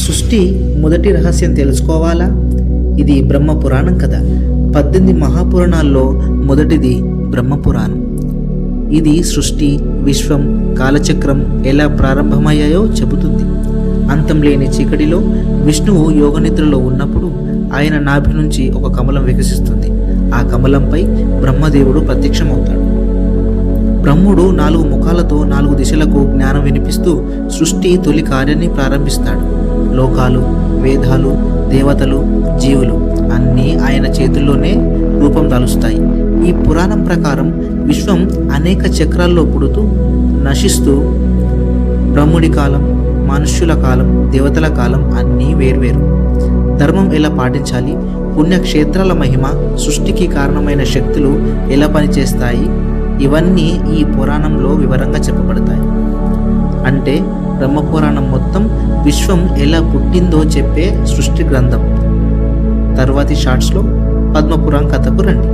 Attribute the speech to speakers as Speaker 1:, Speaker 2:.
Speaker 1: సృష్టి మొదటి రహస్యం తెలుసుకోవాలా? ఇది బ్రహ్మపురాణం కథ. 18 మహాపురాణాల్లో మొదటిది బ్రహ్మపురాణం. ఇది సృష్టి, విశ్వం, కాలచక్రం ఎలా ప్రారంభమయ్యాయో చెబుతుంది. అంతం లేని చీకటిలో విష్ణువు యోగనిద్రలో ఉన్నప్పుడు ఆయన నాభి నుంచి ఒక కమలం వికసిస్తుంది. ఆ కమలంపై బ్రహ్మదేవుడు ప్రత్యక్షమవుతాడు. బ్రహ్ముడు 4 ముఖాలతో 4 దిశలకు జ్ఞానం వినిపిస్తూ సృష్టి తొలి కార్యాన్ని ప్రారంభిస్తాడు. లోకాలు, వేదాలు, దేవతలు, జీవులు అన్నీ ఆయన చేతుల్లోనే రూపం దాలుస్తాయి. ఈ పురాణం ప్రకారం విశ్వం అనేక చక్రాల్లో పుడుతూ నశిస్తూ, బ్రహ్ముడి కాలం, మనుష్యుల కాలం, దేవతల కాలం అన్నీ వేర్వేరు. ధర్మం ఎలా పాటించాలి, పుణ్యక్షేత్రాల మహిమ, సృష్టికి కారణమైన శక్తులు ఎలా పనిచేస్తాయి, ఇవన్నీ ఈ పురాణంలో వివరంగా చెప్పబడతాయి. అంటే బ్రహ్మపురాణం మొత్తం విశ్వం ఎలా పుట్టిందో చెప్పే సృష్టి గ్రంథం. తర్వాతి షార్ట్స్లో పద్మపురాణం కథకు రండి.